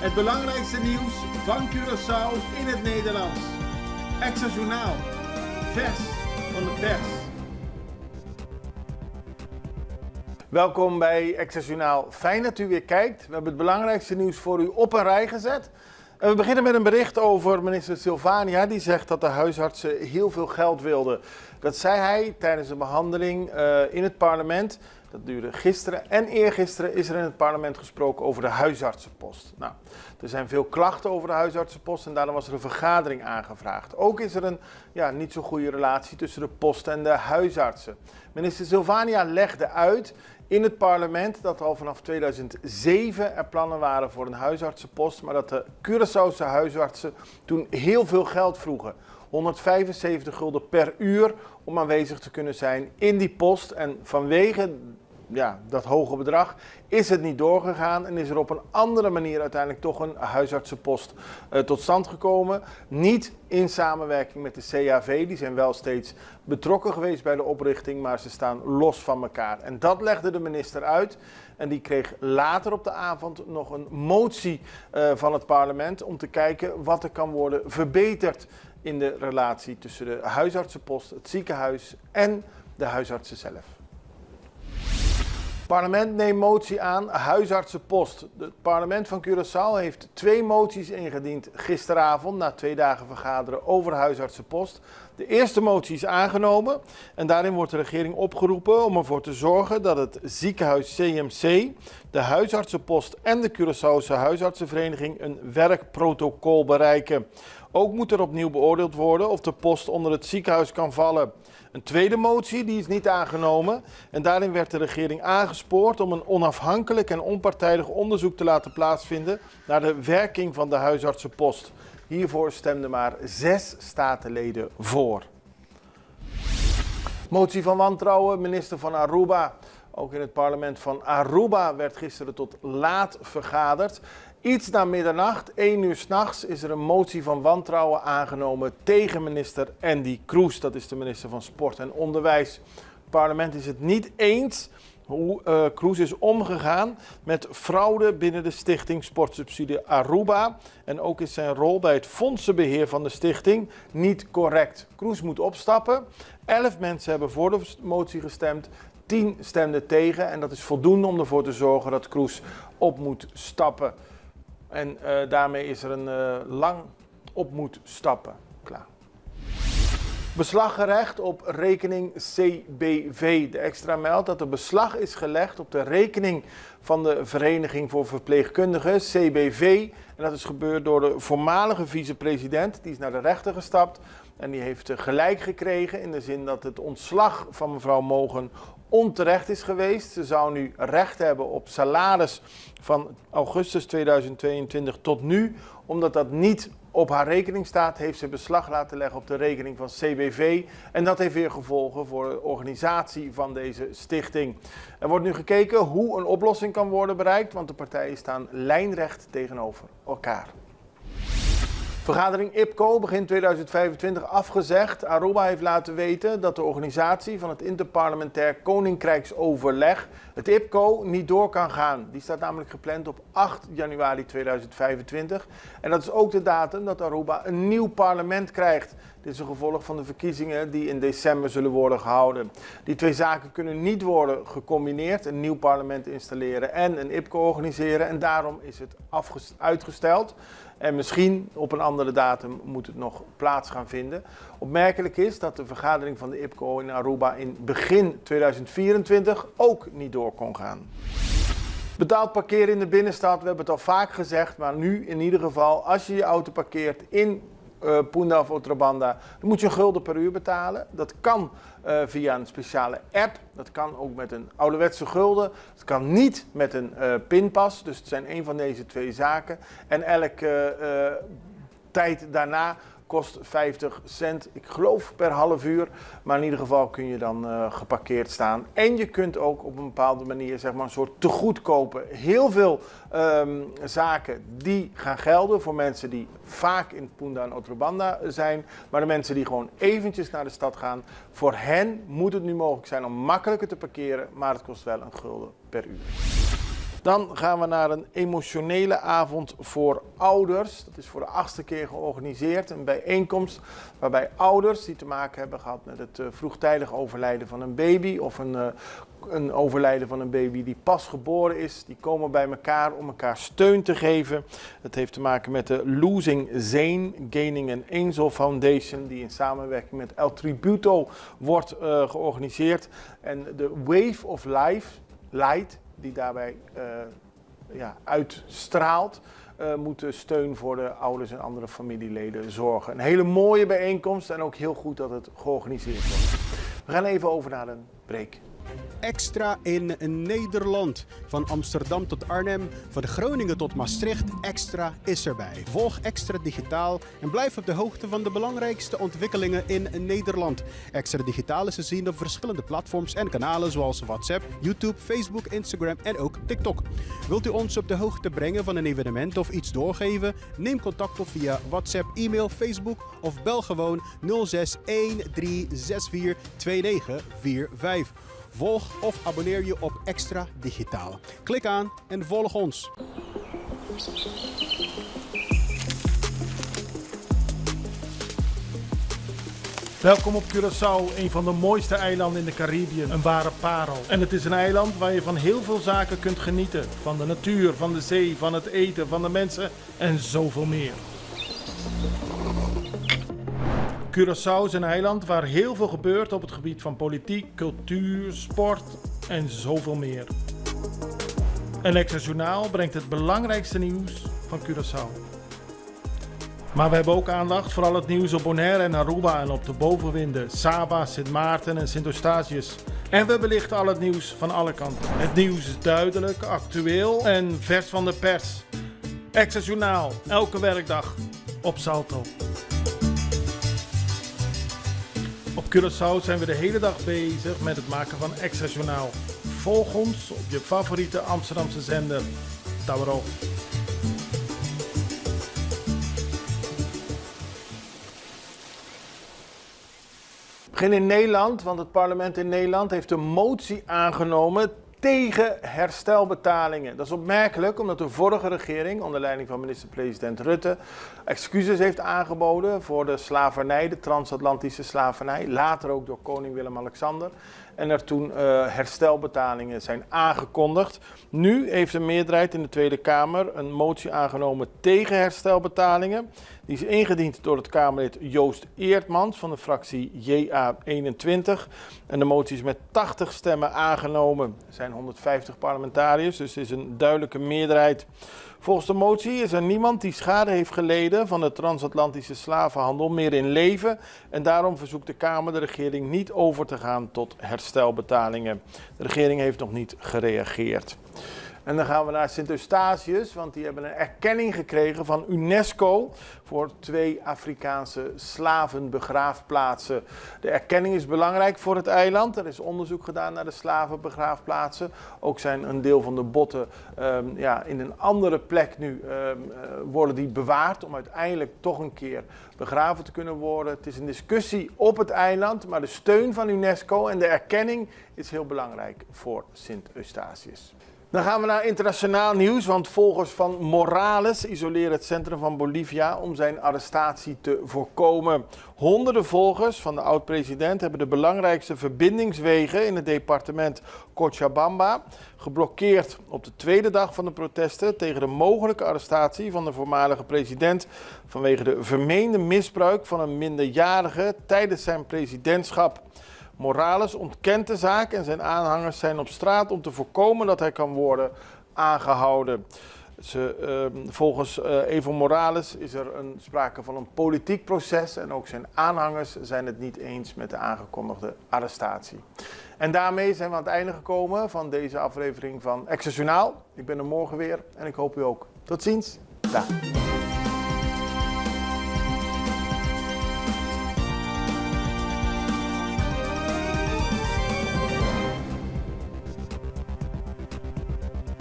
Het belangrijkste nieuws van Curaçao in het Nederlands. Extra Journaal. Vers van de pers. Welkom bij Extra Journaal. Fijn dat u weer kijkt. We hebben het belangrijkste nieuws voor u op een rij gezet. En we beginnen met een bericht over minister Silvania. Die zegt dat de huisartsen heel veel geld wilden. Dat zei hij tijdens een behandeling in het parlement. Dat duurde gisteren en eergisteren is er in het parlement gesproken over de huisartsenpost. Nou, er zijn veel klachten over de huisartsenpost en daarom was er een vergadering aangevraagd. Ook is er een niet zo goede relatie tussen de post en de huisartsen. Minister Silvania legde uit in het parlement dat al vanaf 2007 er plannen waren voor een huisartsenpost, maar dat de Curaçaose huisartsen toen heel veel geld vroegen. 175 gulden per uur om aanwezig te kunnen zijn in die post. En vanwege dat hoge bedrag is het niet doorgegaan en is er op een andere manier uiteindelijk toch een huisartsenpost tot stand gekomen. Niet in samenwerking met de CAV, die zijn wel steeds betrokken geweest bij de oprichting, maar ze staan los van elkaar. En dat legde de minister uit en die kreeg later op de avond nog een motie van het parlement om te kijken wat er kan worden verbeterd in de relatie tussen de huisartsenpost, het ziekenhuis en de huisartsen zelf. Het parlement neemt motie aan huisartsenpost. Het parlement van Curaçao heeft 2 moties ingediend gisteravond na 2 dagen vergaderen over huisartsenpost. De eerste motie is aangenomen en daarin wordt de regering opgeroepen om ervoor te zorgen dat het ziekenhuis CMC, de huisartsenpost en de Curaçaose huisartsenvereniging een werkprotocol bereiken. Ook moet er opnieuw beoordeeld worden of de post onder het ziekenhuis kan vallen. Een tweede motie die is niet aangenomen en daarin werd de regering aangespoord om een onafhankelijk en onpartijdig onderzoek te laten plaatsvinden naar de werking van de huisartsenpost. Hiervoor stemden maar 6 statenleden voor. Motie van wantrouwen, minister van Aruba. Ook in het parlement van Aruba werd gisteren tot laat vergaderd. Iets na middernacht, 1 uur 's nachts, is er een motie van wantrouwen aangenomen tegen minister Andy Kroes. Dat is de minister van Sport en Onderwijs. Het parlement is het niet eens hoe Kroes is omgegaan met fraude binnen de stichting Sportsubsidie Aruba. En ook is zijn rol bij het fondsenbeheer van de stichting niet correct. Kroes moet opstappen. 11 mensen hebben voor de motie gestemd. 10 stemden tegen en dat is voldoende om ervoor te zorgen dat Kroes op moet stappen. En daarmee is er een lang op moet stappen. Klaar. Beslaggerecht op rekening CBV. De extra meldt dat er beslag is gelegd op de rekening van de Vereniging voor Verpleegkundigen, CBV. En dat is gebeurd door de voormalige vicepresident. Die is naar de rechter gestapt en die heeft gelijk gekregen in de zin dat het ontslag van mevrouw Mogen onterecht is geweest. Ze zou nu recht hebben op salaris van augustus 2022 tot nu. Omdat dat niet op haar rekening staat, heeft ze beslag laten leggen op de rekening van CBV. En dat heeft weer gevolgen voor de organisatie van deze stichting. Er wordt nu gekeken hoe een oplossing kan worden bereikt, want de partijen staan lijnrecht tegenover elkaar. Vergadering IPCO begin 2025 afgezegd. Aruba heeft laten weten dat de organisatie van het Interparlementair Koninkrijksoverleg, het IPCO, niet door kan gaan. Die staat namelijk gepland op 8 januari 2025. En dat is ook de datum dat Aruba een nieuw parlement krijgt. Dit is een gevolg van de verkiezingen die in december zullen worden gehouden. Die 2 zaken kunnen niet worden gecombineerd, een nieuw parlement installeren en een IPCO organiseren. En daarom is het uitgesteld. En misschien op een andere datum moet het nog plaats gaan vinden. Opmerkelijk is dat de vergadering van de IPCO in Aruba in begin 2024 ook niet door kon gaan. Betaald parkeren in de binnenstad, we hebben het al vaak gezegd, maar nu in ieder geval, als je je auto parkeert in Punta of Otrobanda, dan moet je €1 per uur betalen. Dat kan via een speciale app, dat kan ook met een ouderwetse gulden, het kan niet met een pinpas, dus het zijn een van deze 2 zaken. En elke tijd daarna kost 50 cent, ik geloof per half uur, maar in ieder geval kun je dan geparkeerd staan. En je kunt ook op een bepaalde manier zeg maar een soort tegoed kopen. Heel veel zaken die gaan gelden voor mensen die vaak in Punta en Otrobanda zijn, maar de mensen die gewoon eventjes naar de stad gaan, voor hen moet het nu mogelijk zijn om makkelijker te parkeren, maar het kost wel €1 per uur. Dan gaan we naar een emotionele avond voor ouders. Dat is voor de 8e keer georganiseerd. Een bijeenkomst waarbij ouders die te maken hebben gehad met het vroegtijdig overlijden van een baby of een overlijden van een baby die pas geboren is, die komen bij elkaar om elkaar steun te geven. Het heeft te maken met de Losing Zane, Gaining an Angel Foundation, die in samenwerking met El Tributo wordt georganiseerd. En de Wave of Light, die daarbij uitstraalt, moet steun voor de ouders en andere familieleden zorgen. Een hele mooie bijeenkomst en ook heel goed dat het georganiseerd wordt. We gaan even over naar een break. Extra in Nederland. Van Amsterdam tot Arnhem, van Groningen tot Maastricht, Extra is erbij. Volg Extra Digitaal en blijf op de hoogte van de belangrijkste ontwikkelingen in Nederland. Extra Digitaal is te zien op verschillende platforms en kanalen zoals WhatsApp, YouTube, Facebook, Instagram en ook TikTok. Wilt u ons op de hoogte brengen van een evenement of iets doorgeven? Neem contact op via WhatsApp, e-mail, Facebook of bel gewoon 06 1364 2945. Volg of abonneer je op Extra Digitaal. Klik aan en volg ons. Welkom op Curaçao, een van de mooiste eilanden in de Caribiën. Een ware parel. En het is een eiland waar je van heel veel zaken kunt genieten. Van de natuur, van de zee, van het eten, van de mensen en zoveel meer. Curaçao is een eiland waar heel veel gebeurt op het gebied van politiek, cultuur, sport en zoveel meer. En Extra Journaal brengt het belangrijkste nieuws van Curaçao. Maar we hebben ook aandacht voor al het nieuws op Bonaire en Aruba en op de bovenwinden, Saba, Sint Maarten en Sint Eustatius. En we belichten al het nieuws van alle kanten. Het nieuws is duidelijk, actueel en vers van de pers. Extra Journaal, elke werkdag op Salto. Op Curaçao zijn we de hele dag bezig met het maken van Extra Journaal. Volg ons op je favoriete Amsterdamse zender, Tauro. We beginnen in Nederland, want het parlement in Nederland heeft een motie aangenomen tegen herstelbetalingen. Dat is opmerkelijk omdat de vorige regering, onder leiding van minister-president Rutte, excuses heeft aangeboden voor de slavernij, de transatlantische slavernij, later ook door koning Willem-Alexander. En er toen herstelbetalingen zijn aangekondigd. Nu heeft een meerderheid in de Tweede Kamer een motie aangenomen tegen herstelbetalingen. Die is ingediend door het Kamerlid Joost Eertmans van de fractie JA21. En de motie is met 80 stemmen aangenomen. Er zijn 150 parlementariërs, dus het is een duidelijke meerderheid. Volgens de motie is er niemand die schade heeft geleden van de transatlantische slavenhandel meer in leven. En daarom verzoekt de Kamer de regering niet over te gaan tot herstelbetalingen. De regering heeft nog niet gereageerd. En dan gaan we naar Sint Eustatius, want die hebben een erkenning gekregen van UNESCO voor 2 Afrikaanse slavenbegraafplaatsen. De erkenning is belangrijk voor het eiland. Er is onderzoek gedaan naar de slavenbegraafplaatsen. Ook zijn een deel van de botten in een andere plek nu worden die bewaard om uiteindelijk toch een keer begraven te kunnen worden. Het is een discussie op het eiland, maar de steun van UNESCO en de erkenning is heel belangrijk voor Sint Eustatius. Dan gaan we naar internationaal nieuws, want volgers van Morales isoleren het centrum van Bolivia om zijn arrestatie te voorkomen. Honderden volgers van de oud-president hebben de belangrijkste verbindingswegen in het departement Cochabamba geblokkeerd op de tweede dag van de protesten tegen de mogelijke arrestatie van de voormalige president vanwege de vermeende misbruik van een minderjarige tijdens zijn presidentschap. Morales ontkent de zaak en zijn aanhangers zijn op straat om te voorkomen dat hij kan worden aangehouden. Volgens Evo Morales is er sprake van een politiek proces en ook zijn aanhangers zijn het niet eens met de aangekondigde arrestatie. En daarmee zijn we aan het einde gekomen van deze aflevering van Extra Journaal. Ik ben er morgen weer en ik hoop u ook. Tot ziens. Dag.